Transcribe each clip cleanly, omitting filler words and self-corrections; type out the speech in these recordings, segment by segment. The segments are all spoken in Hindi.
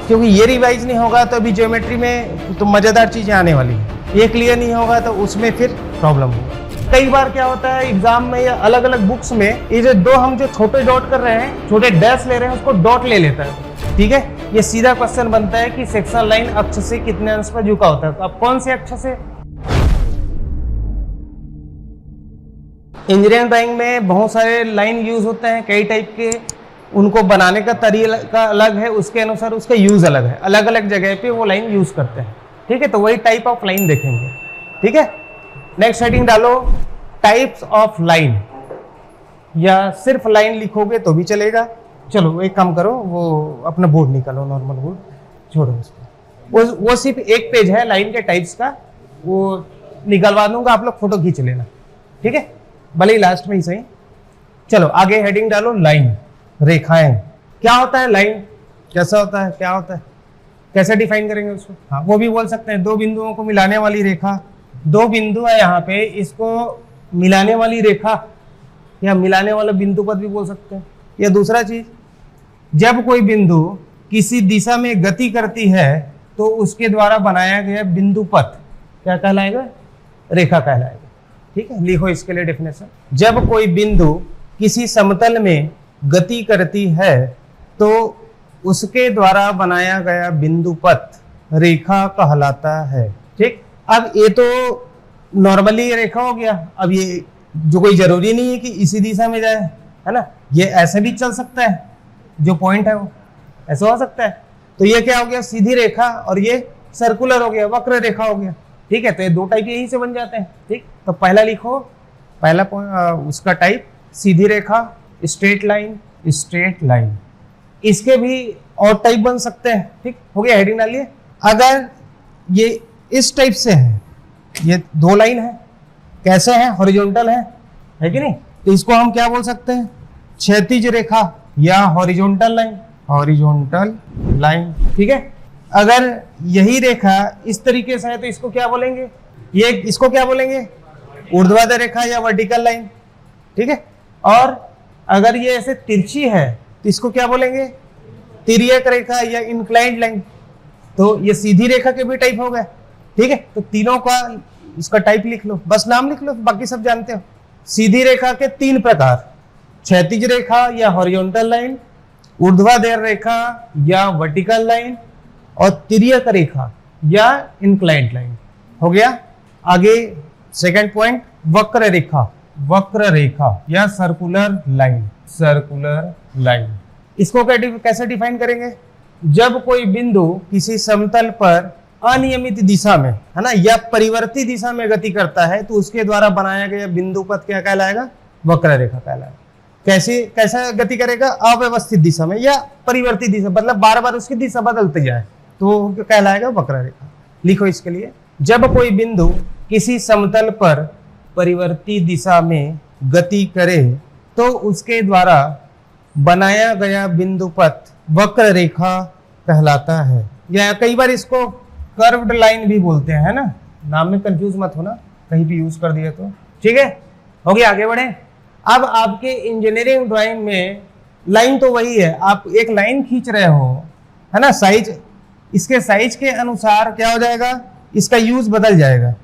क्योंकि ये रिवाइज नहीं होगा तो अभी ज्योमेट्री में तो मज़ेदार चीज़ें आने वाली है। ये क्लियर नहीं होगा तो उसमें फिर प्रॉब्लम होगा। कई बार क्या होता है एग्जाम में या अलग अलग बुक्स में, ये जो दो हम जो छोटे डॉट कर रहे हैं, छोटे डैश ले रहे हैं, उसको डॉट ले लेता है। ठीक है, ये सीधा क्वेश्चन बनता है कि सेक्शन लाइन अक्ष से कितने अंश पर झुका होता है। तो अब कौन से अक्ष से? इंजीनियरिंग ड्राइंग में बहुत सारे लाइन यूज होते हैं, कई टाइप के, उनको बनाने का तरीका अलग है, उसके अनुसार उसका यूज अलग है, अलग अलग जगह पे वो लाइन यूज करते हैं। ठीक है, तो वही टाइप ऑफ लाइन देखेंगे। ठीक है, नेक्स्ट हेडिंग डालो टाइप्स ऑफ लाइन, या सिर्फ लाइन लिखोगे तो भी चलेगा। चलो एक काम करो, वो अपना बोर्ड निकालो, नॉर्मल बोर्ड छोड़ो उसको, वो सिर्फ एक पेज है लाइन के टाइप्स का, वो निकलवा दूंगा, आप लोग फोटो खींच लेना। ठीक है, भले ही लास्ट में ही सही। चलो आगे हेडिंग डालो लाइन, रेखाएं। क्या होता है लाइन, कैसा होता है, क्या होता है, कैसे डिफाइन करेंगे उसको? हाँ, वो भी बोल सकते हैं दो बिंदुओं को मिलाने वाली रेखा। दो बिंदु है यहाँ पे, इसको मिलाने वाली रेखा या मिलाने वाला बिंदु पद भी बोल सकते हैं। या दूसरा चीज, जब कोई बिंदु किसी दिशा में गति करती है तो उसके द्वारा बनाया गया बिंदु पथ क्या कहलाएगा? रेखा कहलाएगा। ठीक है, लिखो इसके लिए डेफिनेशन। जब कोई बिंदु किसी समतल में गति करती है तो उसके द्वारा बनाया गया बिंदु पथ रेखा कहलाता है। ठीक, अब ये तो नॉर्मली रेखा हो गया। अब ये जो कोई जरूरी नहीं है कि इसी दिशा में जाए, है ना, ये ऐसे भी चल सकता है, जो पॉइंट है वो ऐसा हो सकता है। तो ये क्या हो गया? सीधी रेखा, और ये सर्कुलर हो गया, वक्र रेखा हो गया। ठीक है, तो ये दो टाइप यहीं से बन जाते हैं। ठीक, तो पहला लिखो, पहला उसका टाइप सीधी रेखा, स्ट्रेट लाइन, स्ट्रेट लाइन। इसके भी और टाइप बन सकते हैं। ठीक हो गया, हेडिंग डालिए। अगर ये इस टाइप से है, ये दो लाइन है, कैसे है? हॉरिजॉन्टल है कि नहीं? तो इसको हम क्या बोल सकते हैं? क्षैतिज रेखा या हॉरिजॉन्टल लाइन, हॉरिजॉन्टल लाइन। ठीक है, अगर यही रेखा इस तरीके से है तो इसको क्या बोलेंगे? ये इसको क्या बोलेंगे? ऊर्ध्वाधर रेखा या वर्टिकल लाइन। ठीक है, और अगर ये ऐसे तिरछी है तो इसको क्या बोलेंगे? तिर्यक रेखा या इंक्लाइंड लाइन। तो ये सीधी रेखा के भी टाइप हो गए। ठीक है, तो तीनों का इसका टाइप लिख लो, बस नाम लिख लो, बाकी सब जानते हो। सीधी रेखा के तीन प्रकार, क्षैतिज रेखा या हॉरिजॉन्टल लाइन, ऊर्ध्वाधर रेखा या वर्टिकल लाइन, और तिर्यक रेखा या इंक्लाइंड लाइन। हो गया। आगे सेकंड पॉइंट, वक्र रेखा, वक्र रेखा या सर्कुलर लाइन, सर्कुलर लाइन। इसको कैसे डिफाइन करेंगे? जब कोई बिंदु किसी समतल पर अनियमित दिशा में, है ना, या परिवर्ती दिशा में गति करता है तो उसके द्वारा बनाया गया बिंदु पथ क्या कहलाएगा? वक्र रेखा कहलाएगा। कैसा गति करेगा? अव्यवस्थित दिशा में या परिवर्ती दिशा, मतलब बार बार उसकी दिशा बदलती जाए तो कहलाएगा वक्र रेखा। लिखो इसके लिए, जब कोई बिंदु किसी समतल पर परिवर्ती दिशा में गति करे तो उसके द्वारा बनाया गया बिंदु पथ वक्र रेखा कहलाता है। या कई बार इसको कर्व्ड लाइन भी बोलते हैं, है ना, नाम में कंफ्यूज मत होना, कहीं भी यूज कर दिया तो। ठीक है, हो गया, आगे बढ़े। अब आपके इंजीनियरिंग ड्राइंग में लाइन तो वही है, आप एक लाइन खींच रहे हो, है ना, साइज, इसके साइज के अनुसार क्या हो जाएगा? इसका यूज बदल जाएगा।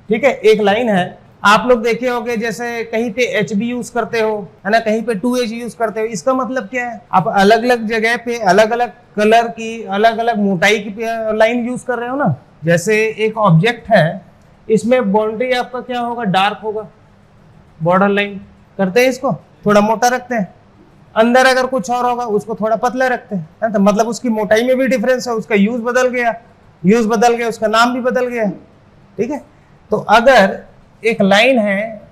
ठीक है, एक लाइन है, आप लोग देखे होंगे जैसे कहीं पे HB यूज करते हो, है ना, कहीं पे 2H यूज करते हो। इसका मतलब क्या है? आप अलग अलग जगह पे अलग अलग कलर की, अलग अलग मोटाई की लाइन यूज कर रहे हो ना। जैसे एक ऑब्जेक्ट है, इसमें बाउंड्री आपका क्या होगा? डार्क होगा, बॉर्डर लाइन करते हैं, इसको थोड़ा मोटा रखते हैं। अंदर अगर कुछ और होगा उसको थोड़ा पतला रखते हैं, तो मतलब उसकी मोटाई में भी डिफरेंस है, उसका यूज बदल गया, यूज बदल गया, उसका नाम भी बदल गया। ठीक है, तो अगर एक लाइन है,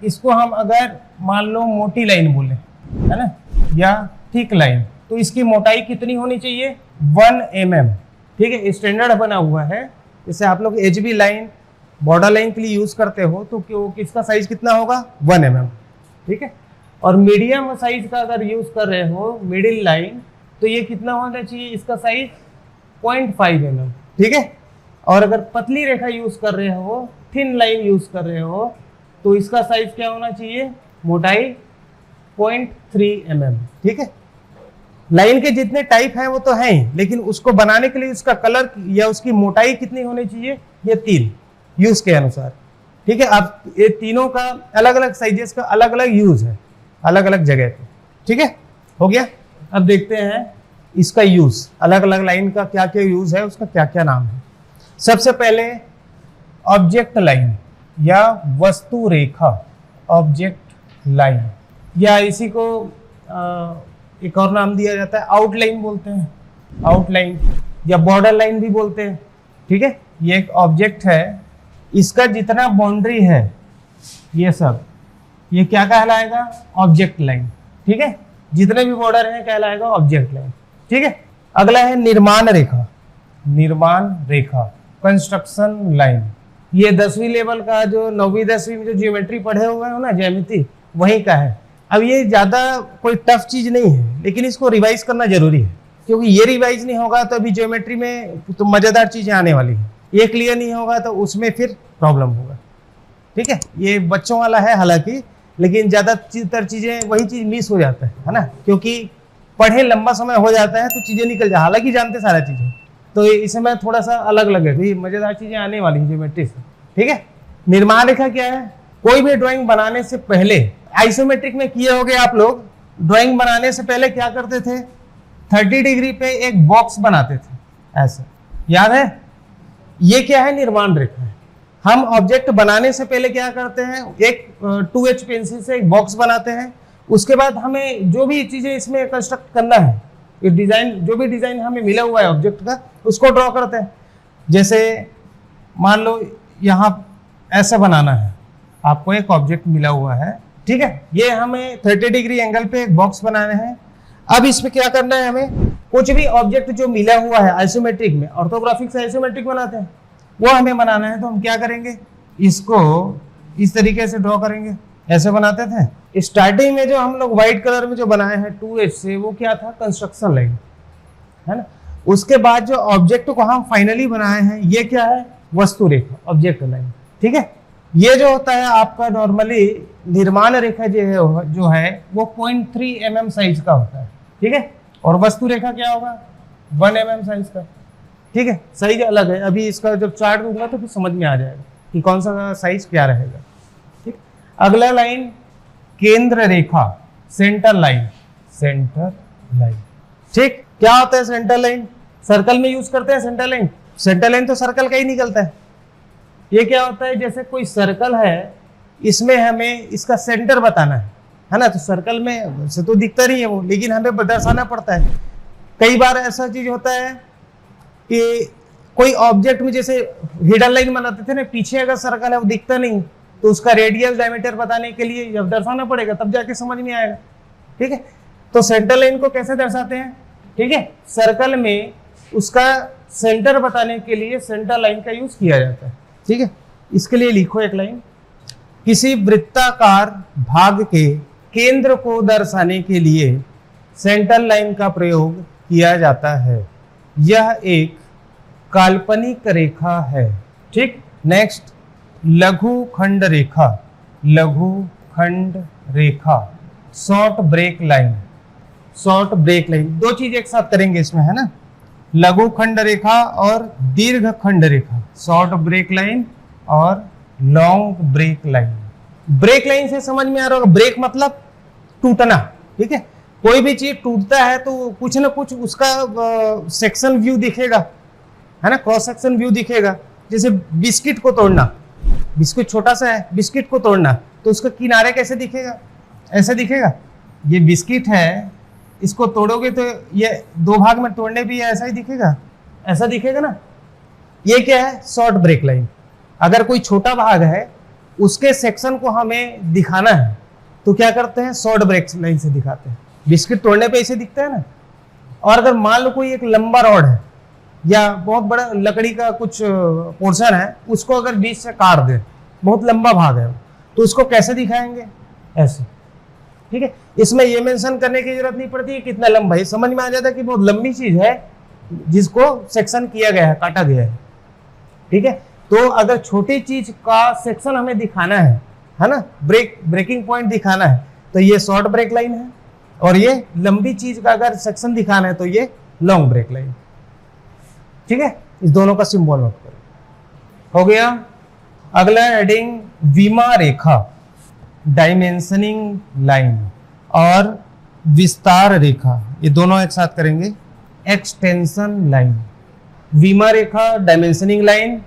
इसको हम अगर मान लो मोटी लाइन बोले, है ना, या थिक लाइन, तो इसकी मोटाई कितनी होनी चाहिए? 1 mm। ठीक है, स्टैंडर्ड बना हुआ है। जैसे आप लोग HB लाइन बॉर्डर लाइन के लिए यूज करते हो तो किसका साइज कितना होगा? 1 mm। ठीक है, और मीडियम साइज का अगर यूज कर रहे हो मिडिल लाइन, तो ये कितना होना चाहिए? इसका साइज 0.5 mm। ठीक है, और अगर पतली रेखा यूज कर रहे हो, थिन लाइन यूज कर रहे हो, तो इसका साइज क्या होना चाहिए? मोटाई 0.3 mm। ठीक है, लाइन के जितने टाइप हैं वो तो हैं ही, लेकिन उसको बनाने के लिए उसका कलर या उसकी मोटाई कितनी होनी चाहिए, ये 3 यूज के अनुसार। ठीक है, अब ये तीनों का अलग अलग साइजेस का अलग अलग यूज है, अलग अलग जगह पे। ठीक है, हो गया। अब देखते हैं इसका यूज, अलग अलग लाइन का क्या क्या यूज है, उसका क्या क्या नाम है। सबसे पहले ऑब्जेक्ट लाइन या वस्तु रेखा, ऑब्जेक्ट लाइन, या इसी को एक और नाम दिया जाता है आउटलाइन बोलते हैं, आउटलाइन या बॉर्डर लाइन भी बोलते हैं। ठीक है, ये एक ऑब्जेक्ट है, इसका जितना बाउंड्री है ये सब, ये क्या कहलाएगा, ऑब्जेक्ट लाइन। ठीक है, जितने भी बॉर्डर हैं कहलाएगा ऑब्जेक्ट लाइन। ठीक है, अगला है निर्माण रेखा, निर्माण रेखा, कंस्ट्रक्शन लाइन। ये 10वीं लेवल का, जो 9वीं 10वीं में जो ज्योमेट्री पढ़े हुए हो ना, ज्यामिति, वही का है। अब ये ज्यादा कोई टफ चीज नहीं है, लेकिन इसको रिवाइज करना जरूरी है, क्योंकि ये रिवाइज नहीं होगा तो अभी ज्योमेट्री में तो मजेदार चीजें आने वाली है। ये क्लियर नहीं होगा तो उसमें फिर प्रॉब्लम होगा। ठीक है, ये बच्चों वाला है हालांकि, लेकिन ज्यादातर चीजें वही चीज मिस हो जाता है ना, क्योंकि पढ़े लंबा समय हो जाता है तो चीजें निकल जाए, हालांकि जानते सारा चीजें, तो इसमें थोड़ा सा अलग लगेगा, ये मजेदार चीजें आने वाली है ज्योमेट्री से। ठीक है, निर्माण रेखा क्या है, कोई भी ड्राइंग बनाने से पहले, आइसोमेट्रिक में किए होगे आप लोग, ड्राइंग बनाने से पहले क्या करते थे, 30 डिग्री पे एक बॉक्स बनाते थे, ऐसे, याद है। ये क्या है, निर्माण रेखा है। हम ऑब्जेक्ट बनाने से पहले क्या करते हैं, एक 2H पेंसिल से एक बॉक्स बनाते हैं, उसके बाद हमें जो भी चीजें इसमें कंस्ट्रक्ट करना है, ये डिजाइन, जो भी डिजाइन हमें मिला हुआ है ऑब्जेक्ट का, उसको ड्रॉ करते हैं। जैसे मान लो यहाँ ऐसा बनाना है, आपको एक ऑब्जेक्ट मिला हुआ है, ठीक है, ये हमें 30 डिग्री एंगल पे एक बॉक्स बनाना है। अब इसमें क्या करना है, हमें कुछ भी ऑब्जेक्ट जो मिला हुआ है आइसोमेट्रिक में, ऑर्थोग्राफिक से आइसोमेट्रिक बनाते हैं, वो हमें बनाना है। तो हम क्या करेंगे, इसको इस तरीके से ड्रॉ करेंगे, ऐसे बनाते थे। स्टार्टिंग में जो हम लोग व्हाइट कलर में जो बनाए हैं 2H से, वो क्या था, कंस्ट्रक्शन लाइन है ना। उसके बाद जो ऑब्जेक्ट को हम फाइनली बनाए हैं, ये क्या है, वस्तु रेखा, ऑब्जेक्ट लाइन। ठीक है, ये जो होता है आपका नॉर्मली निर्माण रेखा जो है वो 0.3 mm साइज का होता है। ठीक है, और वस्तु रेखा क्या होगा, 1 mm साइज का। ठीक है, साइज अलग है, अभी इसका जब चार्ट दूंगा तो फिर समझ में आ जाएगा कि कौन सा साइज क्या रहेगा। ठीक, अगला लाइन केंद्र रेखा, सेंटर लाइन, सेंटर लाइन। ठीक, क्या होता है सेंटर लाइन, सर्कल में यूज करते हैं सेंटर लाइन। सेंटर लाइन तो सर्कल का ही निकलता है। ये क्या होता है, जैसे कोई सर्कल है, इसमें हमें इसका सेंटर बताना है ना, तो सर्कल में से तो दिखता नहीं है वो, लेकिन हमें दर्शाना पड़ता है। कई बार ऐसा चीज होता है कि कोई ऑब्जेक्ट में जैसे हिडन लाइन बनाते थे ना, पीछे अगर सर्कल है वो दिखता नहीं, तो उसका रेडियल डायमीटर बताने के लिए जब दर्शाना पड़ेगा तब जाके समझ में आएगा। ठीक है, तो सेंटर लाइन को कैसे दर्शाते हैं, ठीक है, सर्कल में उसका सेंटर बताने के लिए सेंटर लाइन का यूज किया जाता है। ठीक है, इसके लिए लिखो एक लाइन, किसी वृत्ताकार भाग के केंद्र को दर्शाने के लिए सेंटर लाइन का प्रयोग किया जाता है। यह एक काल्पनिक रेखा है। ठीक, नेक्स्ट लघु खंड रेखा, लघु खंड रेखा, short break line, short break line. दो चीज एक साथ करेंगे इसमें, है ना, लघु खंड रेखा और दीर्घ खंड रेखा, शॉर्ट ब्रेक लाइन और long break line. Break line से समझ में आ रहा होगा, ब्रेक मतलब टूटना। ठीक है, कोई भी चीज टूटता है तो कुछ ना कुछ उसका सेक्शन व्यू दिखेगा, है ना, क्रॉस सेक्शन व्यू दिखेगा। जैसे बिस्किट को तोड़ना, बिस्किट छोटा सा है, बिस्किट को तोड़ना, तो उसका किनारे कैसे दिखेगा, ऐसे दिखेगा। ये बिस्किट है, इसको तोड़ोगे तो ये 2 भाग में तोड़ने भी ऐसा ही दिखेगा, ऐसा दिखेगा ना। ये क्या है, शॉर्ट ब्रेक लाइन। अगर कोई छोटा भाग है उसके सेक्शन को हमें दिखाना है तो क्या करते हैं, शॉर्ट ब्रेक लाइन से दिखाते हैं। बिस्किट तोड़ने पे ऐसे दिखता है ना। और अगर मान लो कोई एक लंबा रॉड है या बहुत बड़ा लकड़ी का कुछ पोर्शन है, उसको अगर बीच से काट दे, बहुत लंबा भाग है, तो उसको कैसे दिखाएंगे, ऐसे। ठीक है, इसमें ये मेंशन करने की जरूरत नहीं पड़ती है कितना लंबा है, समझ में आ जाता है कि बहुत लंबी चीज है जिसको सेक्शन किया गया है, काटा गया है। ठीक है, तो अगर छोटी चीज का सेक्शन हमें दिखाना है ना, ब्रेकिंग पॉइंट दिखाना है, तो ये शॉर्ट ब्रेक लाइन है। और ये लंबी चीज का अगर सेक्शन दिखाना है तो ये लॉन्ग ब्रेक लाइन। ठीक है, इस दोनों का सिंबल नोट करो। हो गया। अगला हेडिंग विमा रेखा, डायमेंशनिंग लाइन और विस्तार रेखा, ये दोनों एक साथ करेंगे। एक्सटेंशन लाइन, विमा रेखा डायमेंशनिंग लाइन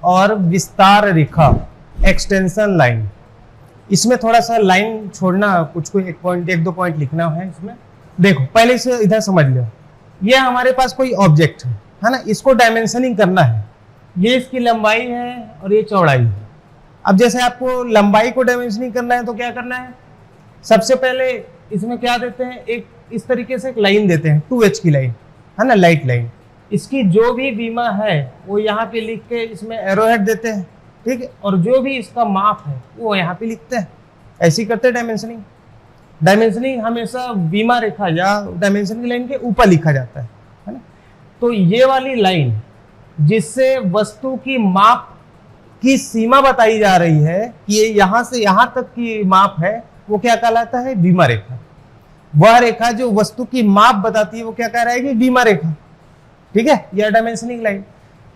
और विस्तार रेखा एक्सटेंशन लाइन। इसमें थोड़ा सा लाइन छोड़ना, कुछ को एक दो पॉइंट लिखना है इसमें। देखो पहले इसे इधर समझ लो, ये हमारे पास कोई ऑब्जेक्ट है ना, इसको डायमेंशनिंग करना है। ये इसकी लंबाई है और ये चौड़ाई है। अब जैसे आपको लंबाई को डायमेंशनिंग करना है तो क्या करना है, सबसे पहले इसमें क्या देते हैं, एक इस तरीके से एक लाइन देते हैं, 2H की लाइन है ना, लाइट लाइन। इसकी जो भी विमा है वो यहाँ पे लिख के इसमें एरोहेड देते हैं। ठीक है, और जो भी इसका माप है वो यहाँ पे लिखते हैं। ऐसे ही करते हैं डायमेंशनिंग। डायमेंशनिंग हमेशा विमा रेखा या डायमेंशनिंग लाइन के ऊपर लिखा जाता है ना। तो ये वाली लाइन जिससे वस्तु की माप की सीमा बताई जा रही है कि ये यहाँ से यहाँ तक की माप है, वो क्या कहलाता है, विमा रेखा। वह रेखा जो वस्तु की माप बताती है वो क्या कह रहा है कि विमा रेखा। ठीक है, यह डायमेंशनिंग लाइन।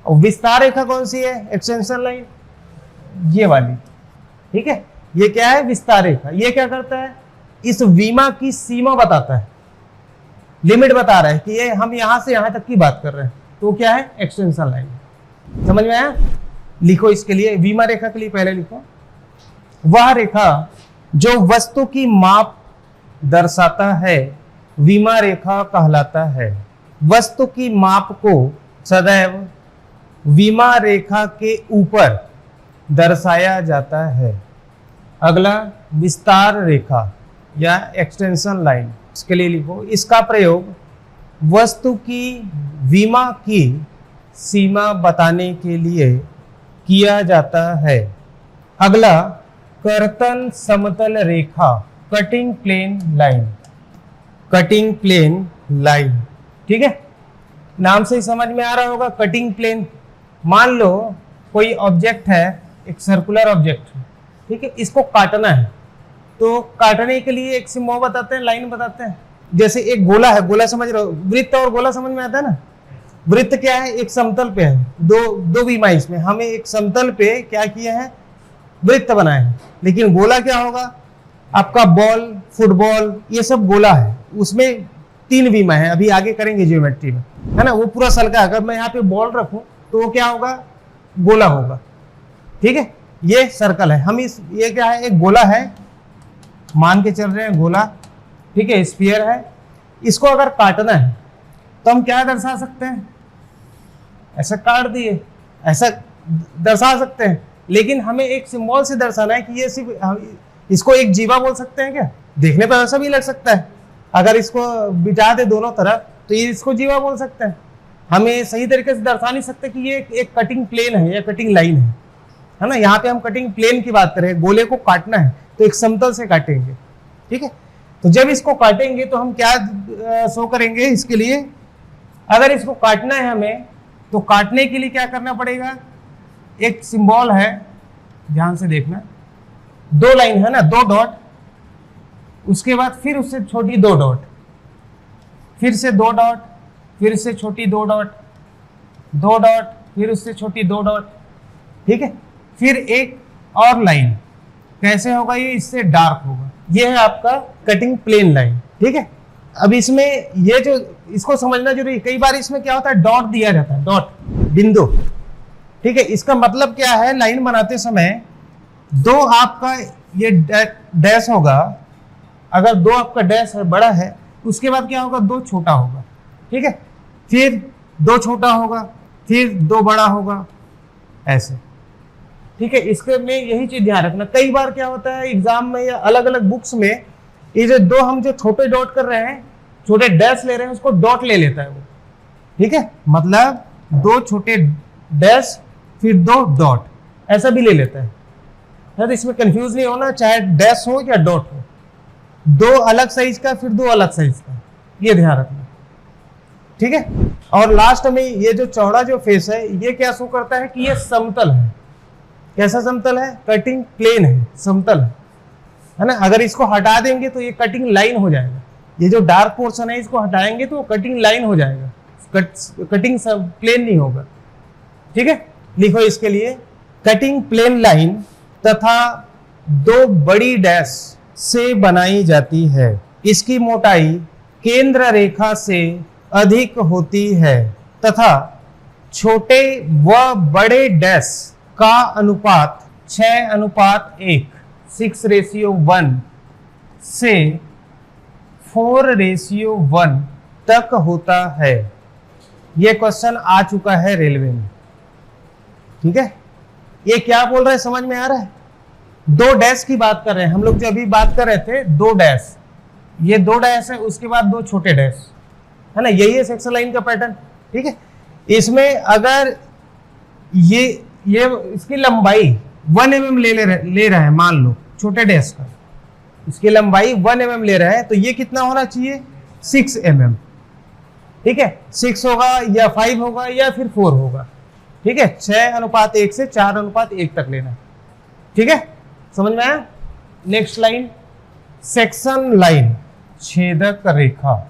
और विस्तार रेखा कौन सी है, एक्सटेंशन लाइन, ये वाली। ठीक है, ये क्या है, विस्तार रेखा। ये क्या करता है, इस विमा की सीमा बताता है, लिमिट बता रहा है कि ये हम यहां से यहां तक की बात कर रहे हैं, तो क्या है, एक्सटेंशन लाइन। समझ में आया? लिखो इसके लिए, विमा रेखा के लिए पहले लिखो, वह रेखा जो वस्तु की माप दर्शाता है विमा रेखा कहलाता है। वस्तु की माप को सदैव विमा रेखा के ऊपर दर्शाया जाता है। अगला विस्तार रेखा या एक्सटेंशन लाइन, इसके लिए लिखो, इसका प्रयोग वस्तु की विमा की सीमा बताने के लिए किया जाता है। अगला कर्तन समतल रेखा, cutting plane line, cutting plane line. ठीक है, नाम से ही समझ में आ रहा होगा, कटिंग प्लेन। मान लो कोई ऑब्जेक्ट है, एक सर्कुलर ऑब्जेक्ट, ठीक है, इसको काटना है, तो काटने के लिए एक सिम्बॉल बताते हैं, लाइन बताते हैं। जैसे एक गोला है, गोला समझ रहे हो, वृत्त और गोला समझ में आता है ना। वृत्त क्या है, एक समतल पे है, दो विमा, इसमें हमें एक समतल पे क्या किया है, वृत्त बनाए हैं। लेकिन गोला क्या होगा, आपका बॉल, फुटबॉल, ये सब गोला है, उसमें 3 विमा है, अभी आगे करेंगे ज्योमेट्री में, है ना। वो पूरा सर्कल, अगर मैं यहाँ पे बॉल रखूं तो वो क्या होगा, गोला होगा। ठीक है, ये सर्कल है, हम ये क्या है, एक गोला है, मान के चल रहे हैं गोला, ठीक है, स्फीयर है। इसको अगर काटना है तो हम क्या दर्शा सकते हैं, ऐसा काट दिए, ऐसा दर्शा सकते हैं। लेकिन हमें एक सिंबल से दर्शाना है कि ये सिर्फ, इसको एक जीवा बोल सकते हैं क्या, देखने पर ऐसा भी लग सकता है। अगर इसको बिठा दे दोनों तरफ तो ये इसको जीवा बोल सकते हैं। हमें सही तरीके से दर्शा नहीं सकते कि ये एक कटिंग प्लेन है या कटिंग लाइन है ना। यहाँ पे हम कटिंग प्लेन की बात करें, गोले को काटना है तो एक समतल से काटेंगे। ठीक है, तो जब इसको काटेंगे तो हम क्या शो करेंगे, इसके लिए अगर इसको काटना है हमें, तो काटने के लिए क्या करना पड़ेगा, एक सिंबल है, ध्यान से देखना, 2 लाइन है ना, 2 डॉट, उसके बाद फिर उससे छोटी 2 डॉट, फिर से 2 डॉट, फिर से छोटी 2 डॉट, 2 डॉट, फिर उससे छोटी 2 डॉट। ठीक है, फिर एक और लाइन, कैसे होगा ये, इससे डार्क होगा। ये है आपका कटिंग प्लेन लाइन। ठीक है, अब इसमें ये जो, इसको समझना जरूरी है, कई बार इसमें क्या होता है, डॉट दिया जाता है, डॉट, बिंदु। ठीक है, इसका मतलब क्या है, लाइन बनाते समय 2 आपका ये डैश होगा, अगर 2 आपका डैश है, बड़ा है, उसके बाद क्या होगा, 2 छोटा होगा। ठीक है, फिर 2 छोटा होगा, फिर 2 बड़ा होगा, ऐसे। ठीक है, इसके में यही चीज ध्यान रखना। कई बार क्या होता है एग्जाम में या अलग अलग बुक्स में, ये जो 2 हम जो छोटे डॉट कर रहे हैं, छोटे डैश ले रहे हैं, उसको डॉट ले लेता है वो। ठीक है, मतलब 2 छोटे डैश फिर 2 डॉट, ऐसा भी ले लेता है। तो इसमें कंफ्यूज नहीं होना, चाहे डैश हो या डॉट हो, 2 अलग साइज का फिर 2 अलग साइज का, ये ध्यान रखना। ठीक है, और लास्ट में ये जो चौड़ा जो फेस है, ये क्या शो करता है कि ये समतल है। कैसा समतल है, कटिंग प्लेन है, समतल है ना। अगर इसको हटा देंगे तो ये कटिंग लाइन हो जाएगा, ये जो डार्क पोर्शन है इसको हटाएंगे तो कटिंग लाइन हो जाएगा, कटिंग सब प्लेन नहीं होगा। ठीक है, लिखो इसके लिए कटिंग प्लेन लाइन तथा दो बड़ी डैश से बनाई जाती है। इसकी मोटाई केंद्र रेखा से अधिक होती है तथा छोटे व बड़े डैश का अनुपात 6:1 6:1 से 4:1 तक होता है। यह क्वेश्चन आ चुका है रेलवे में। ठीक है, ये क्या बोल रहे हैं समझ में आ रहा है? दो डैश की बात कर रहे हैं हम लोग, जो अभी बात कर रहे थे दो डैश, ये दो डैश है, उसके बाद दो छोटे डैश है ना, यही है सेक्शन लाइन का पैटर्न। ठीक है, इसमें अगर ये इसकी लंबाई 1 mm ले रहा है, मान लो छोटे डैश का इसकी लंबाई 1 mm ले रहा है, तो ये कितना होना चाहिए 6 mm। ठीक है, 6 होगा या 5 होगा या फिर 4 होगा। ठीक है, 6:1 से 4:1 तक लेना। ठीक है, समझ में आया? नेक्स्ट लाइन सेक्शन लाइन, छेदक रेखा।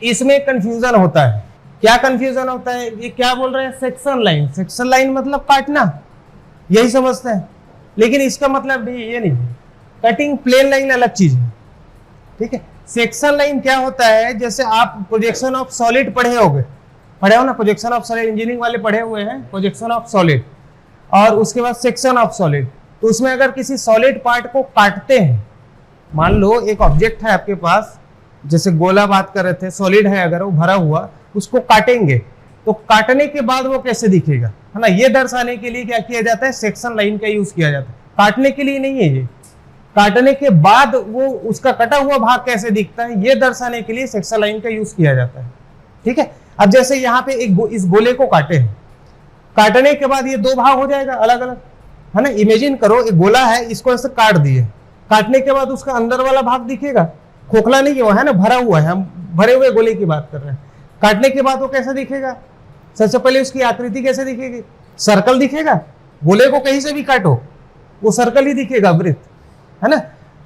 इसमें कंफ्यूजन होता है। क्या कंफ्यूजन होता है? ये क्या बोल रहे हैं सेक्शन लाइन, सेक्शन लाइन मतलब काटना, यही समझते हैं, लेकिन इसका मतलब भी ये नहीं है। कटिंग प्लेन लाइन अलग चीज है। ठीक है, सेक्शन लाइन क्या होता है, जैसे आप प्रोजेक्शन ऑफ सॉलिड पढ़े हो ना, प्रोजेक्शन ऑफ सॉलिड इंजीनियरिंग वाले पढ़े हुए हैं, प्रोजेक्शन ऑफ सॉलिड और उसके बाद सेक्शन ऑफ सॉलिड। तो उसमें अगर किसी सॉलिड पार्ट को काटते हैं, मान लो एक ऑब्जेक्ट है आपके पास, जैसे गोला बात कर रहे थे, सॉलिड है अगर वो भरा हुआ, उसको काटेंगे तो काटने के बाद वो कैसे दिखेगा, है ना, ये दर्शाने के लिए क्या किया जाता है, सेक्शन लाइन का यूज किया जाता है। काटने के लिए नहीं है ये, काटने के बाद वो उसका कटा हुआ भाग कैसे दिखता है ये दर्शाने के लिए सेक्शन लाइन का यूज किया जाता है। ठीक है, अब जैसे यहाँ पे इस गोले को काटे हैं, काटने के बाद ये दो भाग हो जाएगा अलग अलग, है ना। इमेजिन करो एक गोला है, इसको ऐसे काट दिए, काटने के बाद उसका अंदर वाला भाग दिखेगा, खोखला नहीं है वो, है ना, भरा हुआ है, हम भरे हुए गोले की बात कर रहे हैं। काटने के बाद वो कैसा दिखेगा, सबसे पहले उसकी आकृति कैसे दिखेगी, सर्कल दिखेगा। गोले को कहीं से भी काटो वो सर्कल ही दिखेगा, वृत्त, है ना।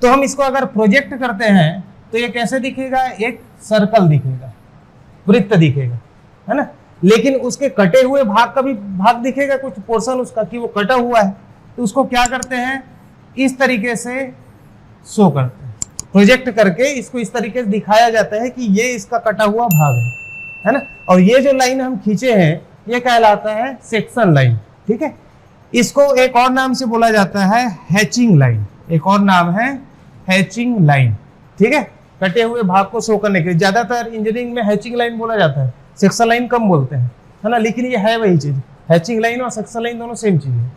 तो हम इसको अगर प्रोजेक्ट करते हैं तो ये कैसे दिखेगा, एक सर्कल दिखेगा, वृत्त दिखेगा, है ना। लेकिन उसके कटे हुए भाग का भी भाग दिखेगा, कुछ पोर्शन उसका कि वो कटा हुआ है, तो उसको क्या करते हैं, इस तरीके से शो करते हैं, प्रोजेक्ट करके इसको इस तरीके से दिखाया जाता है कि ये इसका कटा हुआ भाग है ना। और ये जो लाइन हम खींचे हैं ये कहलाता है सेक्शन लाइन। ठीक है, इसको एक और नाम से बोला जाता है हैचिंग लाइन, एक और नाम है हैचिंग लाइन। ठीक है, कटे हुए भाग को शो करने के लिए ज्यादातर इंजीनियरिंग में हैचिंग लाइन बोला जाता है, सेक्शन लाइन कम बोलते हैं, है ना। लेकिन ये है वही चीज, हैचिंग लाइन और सेक्शन लाइन दोनों सेम चीज है।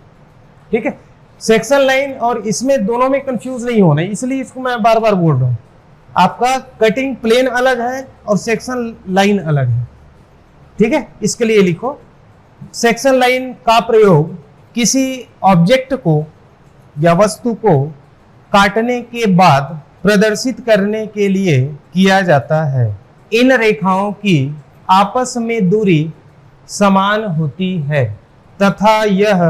ठीक है, सेक्शन लाइन और इसमें दोनों में कंफ्यूज नहीं होना, इसलिए इसको मैं बार बार बोल रहा हूँ। आपका कटिंग प्लेन अलग है और सेक्शन लाइन अलग है। ठीक है, इसके लिए लिखो सेक्शन लाइन का प्रयोग किसी ऑब्जेक्ट को या वस्तु को काटने के बाद प्रदर्शित करने के लिए किया जाता है। इन रेखाओं की आपस में दूरी समान होती है तथा यह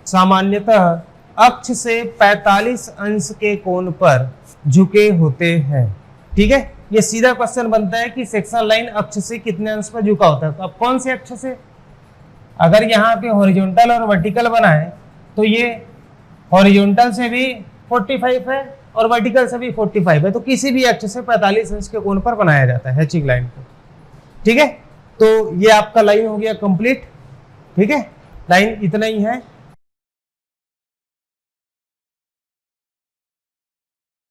सामान्यतः अक्ष से 45 अंश के कोण पर झुके होते हैं। ठीक है, ये सीधा क्वेश्चन बनता है कि सेक्शन लाइन अक्ष से कितने अंश पर झुका होता है। तो अब कौन से अक्ष से, अगर यहाँ पे हॉरिजॉन्टल और वर्टिकल बना है तो ये हॉरिजॉन्टल से भी 45 है और वर्टिकल से भी 45 है, तो किसी भी अक्ष से 45 अंश के कोण पर बनाया जाता है हैचिंग लाइन को। ठीक है, तो ये आपका लाइन हो गया कंप्लीट। ठीक है, लाइन इतना ही है।